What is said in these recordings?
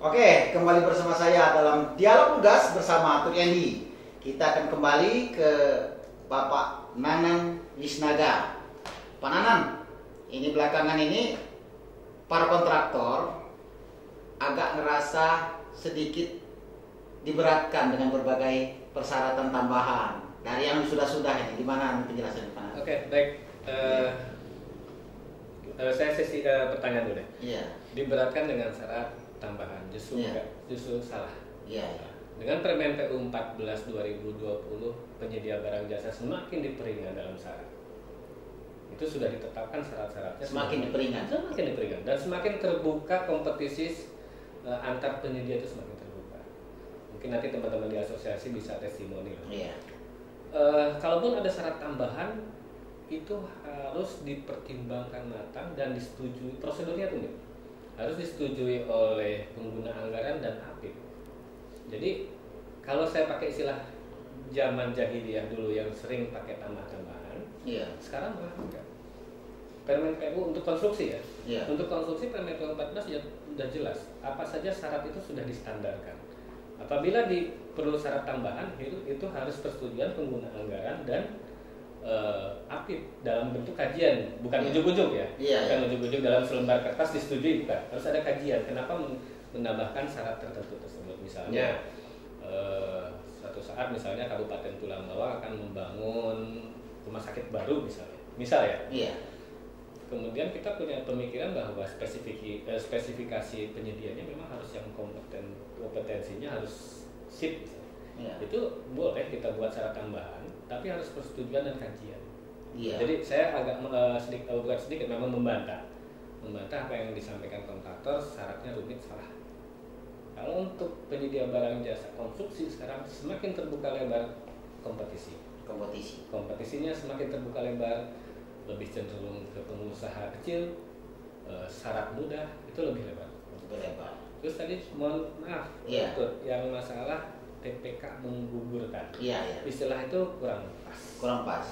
Oke, kembali bersama saya dalam dialog lugas bersama Tut Endi. Kita akan kembali ke Bapak Nanan Wisnaga. Pak Nanan, ini belakangan ini para kontraktor agak ngerasa sedikit diberatkan dengan berbagai persyaratan tambahan dari yang sudah-sudah ini. Gimana penjelasannya, Pak Nanan? Oke, baik. Saya sesi pertanyaan dulu deh. Iya. Diberatkan dengan syarat tambahan, justru Iya. enggak, justru salah. Iya. Dengan Permen PU 14 2020, penyedia barang jasa semakin diperingan dalam syarat. Itu sudah ditetapkan syarat-syaratnya. Semakin diperingan. Semakin diperingan dan semakin terbuka kompetisi antar penyedia itu semakin terbuka. Mungkin nanti teman-teman di asosiasi bisa testimoni. Iya. Kalaupun ada syarat tambahan, itu harus dipertimbangkan matang dan disetujui. Prosedurnya tuh harus disetujui oleh pengguna anggaran dan APIP. Jadi kalau saya pakai istilah zaman jahiliyah dulu yang sering pakai tambah-tambahan, Iya. sekarang malah enggak. Permen PU untuk konstruksi ya. Iya. Untuk konstruksi Permen PU 14 ya sudah jelas apa saja syarat itu sudah distandarkan. Apabila perlu syarat tambahan itu harus persetujuan pengguna anggaran dan APIP dalam bentuk kajian, bukan ujuk-ujuk ya. Iya, Bukan ujuk-ujuk dalam selembar kertas disetujui, bukan. Harus ada kajian. Kenapa menambahkan syarat tertentu tersebut? Misalnya suatu saat misalnya Kabupaten Tulang Bawang akan membangun rumah sakit baru misalnya. Misal ya. Iya. Kemudian kita punya pemikiran bahwa spesifikasi penyediaannya memang harus yang kompetensinya harus sip. Iya. Itu boleh kita buat syarat tambahan, tapi harus persetujuan dan kajian. Iya. Jadi saya agak bukan sedikit memang membantah apa yang disampaikan kontraktor, syaratnya rumit, salah. Kalau untuk penyedia barang jasa konstruksi sekarang semakin terbuka lebar kompetisinya semakin terbuka lebar, lebih cenderung ke pengusaha kecil, syarat mudah itu lebih lebar. Terus tadi mohon maaf, Iya. yang masalah PPK menggugurkan. Iya. Istilah itu kurang pas. Kurang pas.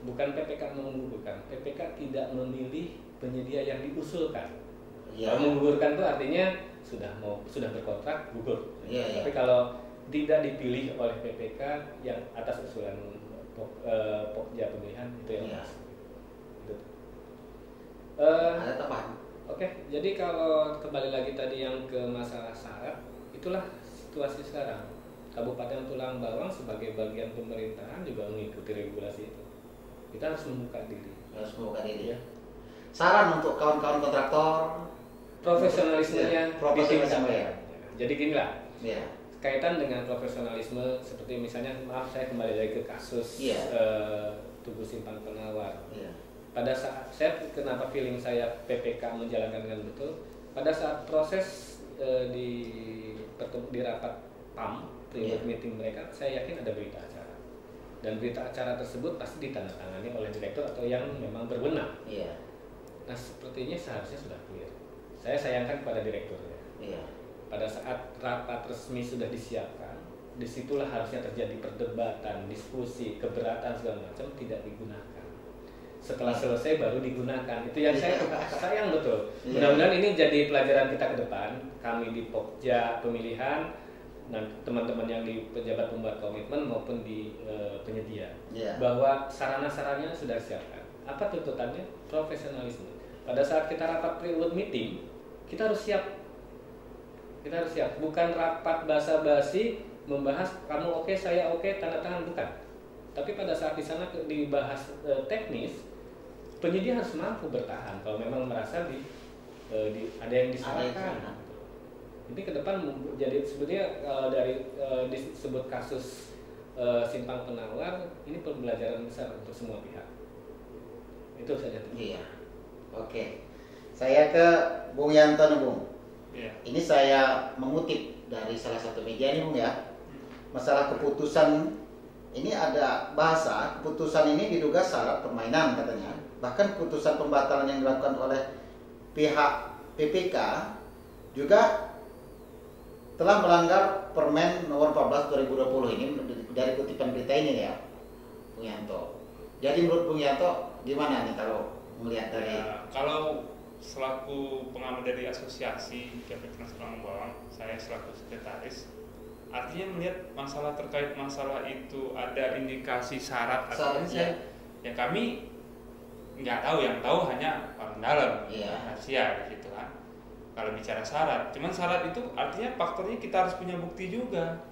Bukan PPK menggugurkan, PPK tidak memilih penyedia yang diusulkan. Iya. Kalau menggugurkan itu artinya sudah berkontrak gugur. Iya. Tapi kalau tidak dipilih oleh PPK yang atas usulan Pokja pemilihan itu yang Iya. pas. Gitu. Ada tambahan. Oke, jadi kalau kembali lagi tadi yang ke masalah syarat, itulah situasi sekarang. Kabupaten Tulang Bawang sebagai bagian pemerintahan juga mengikuti regulasi itu. Kita harus membuka diri. Ya. Saran untuk kawan-kawan kontraktor, profesionalismenya profesionalisme ya. Jadi gini lah. Iya. Kaitan dengan profesionalisme seperti misalnya, maaf saya kembali lagi ke kasus Tugu Simpang Penawar. Iya. Pada saat kenapa feeling saya PPK menjalankan dengan betul, pada saat proses di rapat PAM, private meeting mereka, saya yakin ada berita acara. Dan berita acara tersebut pasti ditandatangani oleh direktur atau yang memang berwenang. Iya. Nah, sepertinya seharusnya sudah clear. Saya sayangkan kepada direkturnya. Iya. Pada saat rapat resmi sudah disiapkan, disitulah harusnya terjadi perdebatan, diskusi, keberatan segala macam, tidak digunakan. Setelah selesai baru digunakan. Itu yang saya sayang betul. Mudah-mudahan ini jadi pelajaran kita ke depan. Kami di Pokja pemilihan dan teman-teman yang di pejabat pembuat komitmen maupun di penyedia, bahwa sarana-sarannya sudah disiapkan. Apa tuntutannya? Profesionalisme. Pada saat kita rapat pre-load meeting, kita harus siap. Bukan rapat basa-basi membahas kamu oke, saya oke, tanda tangan, bukan. Tapi pada saat di sana dibahas teknis, penyedia harus mampu bertahan kalau memang merasa ada yang disalahkan. Ini ke depan jadi sebetulnya dari disebut kasus Simpang Penawar, ini pembelajaran besar untuk semua pihak. Itu saja. Iya. Oke. Saya ke Bung Yanto nih, Bung. Iya. Ini saya mengutip dari salah satu media nih, Bung ya. Masalah keputusan ini ada bahasa keputusan ini diduga syarat permainan katanya. Bahkan keputusan pembatalan yang dilakukan oleh pihak PPK juga telah melanggar Permen nomor 14 2020 ini dari kutipan berita ini ya, Bung Yanto. Jadi menurut Bung Yanto gimana nih kalau melihat dari kalau selaku pengamat dari asosiasi Capek Nasional Bawang, saya selaku sekretaris, artinya melihat masalah terkait masalah itu ada indikasi syarat, artinya ya kami nggak tahu, yang tahu hanya orang dalam, rahasia gitu kan. Kalau bicara syarat, cuman syarat itu artinya faktornya kita harus punya bukti juga,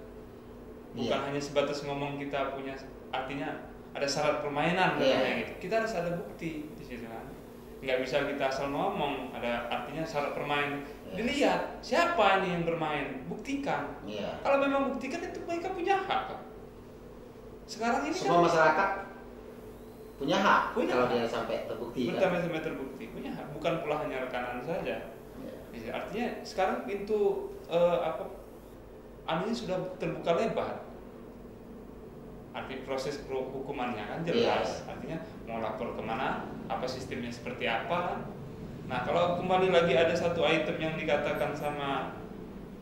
bukan hanya sebatas ngomong kita punya, artinya ada syarat permainan gitu. Kita harus ada bukti di situ kan. Nggak bisa kita asal ngomong, ada artinya syarat permain. Dilihat siapa nih yang bermain, buktikan. Kalau memang buktikan itu mereka punya hak kan. Sekarang ini semua kan masyarakat punya hak, kalau hak. dia sampai terbukti. Sampai terbukti punya hak, bukan pula hanya rekanan saja. Artinya sekarang pintu anunya sudah terbuka lebar. Arti proses hukumannya kan jelas, artinya mau lapor kemana, apa sistemnya seperti apa. Nah kalau kembali lagi ada satu item yang dikatakan sama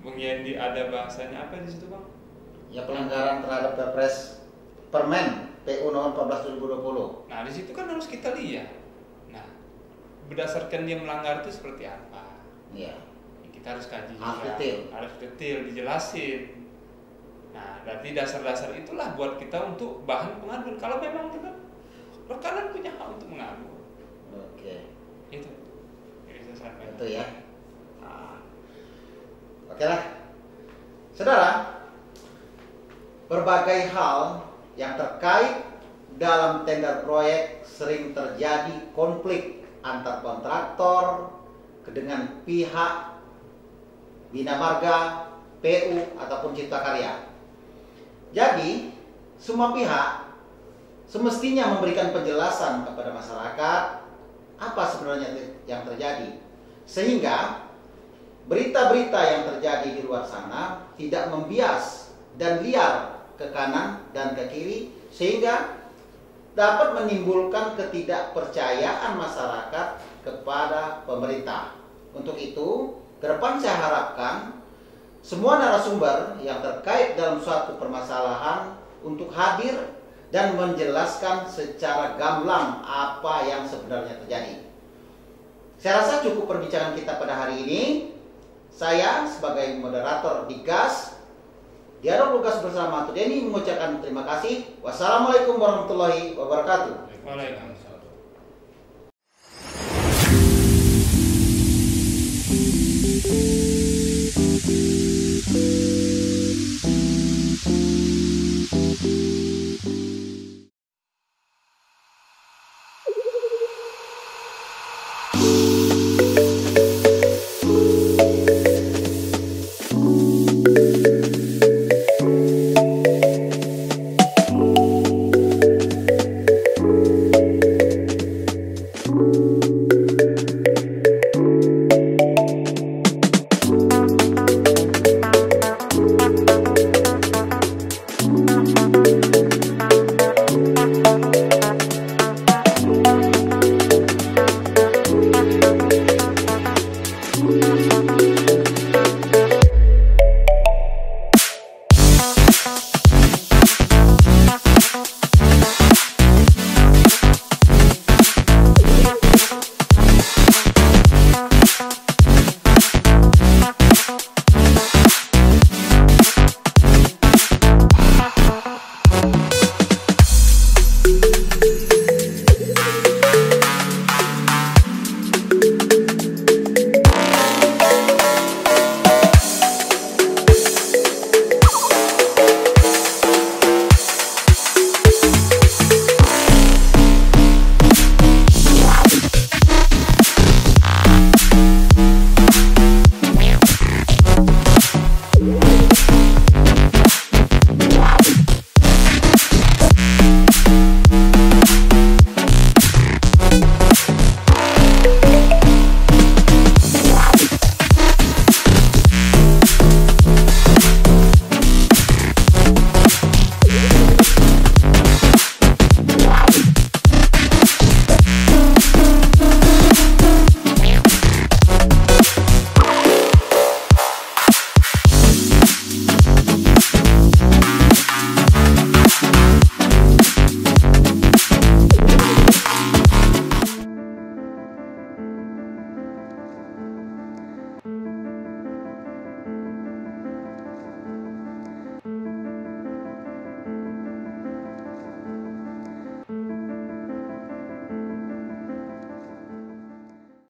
Bung Yendi, ada bahasanya apa di situ Bang? Ya, pelanggaran terhadap Permen PU nomor 14 2020. Nah di situ kan harus kita lihat. Nah berdasarkan dia melanggar itu seperti apa? Kita harus kaji juga, harus detail dijelasin. Nah, berarti dasar-dasar itulah buat kita untuk bahan pengaduan. Kalau memang benar, rekanan punya hak untuk mengadu. Itu. Itu ya. Oke lah. Saudara, berbagai hal yang terkait dalam tender proyek sering terjadi konflik antar kontraktor dengan pihak Bina Marga, PU ataupun Cipta Karya. Jadi, semua pihak semestinya memberikan penjelasan kepada masyarakat apa sebenarnya yang terjadi, sehingga berita-berita yang terjadi di luar sana tidak membias dan liar ke kanan dan ke kiri, sehingga dapat menimbulkan ketidakpercayaan masyarakat kepada pemerintah. Untuk itu, ke depan saya harapkan semua narasumber yang terkait dalam suatu permasalahan untuk hadir dan menjelaskan secara gamblang apa yang sebenarnya terjadi. Saya rasa cukup perbincangan kita pada hari ini. Saya sebagai moderator di GAS, Dialog Lugas bersama Tuh Denny, mengucapkan terima kasih. Wassalamualaikum warahmatullahi wabarakatuh. Waalaikumsalam. Thank you.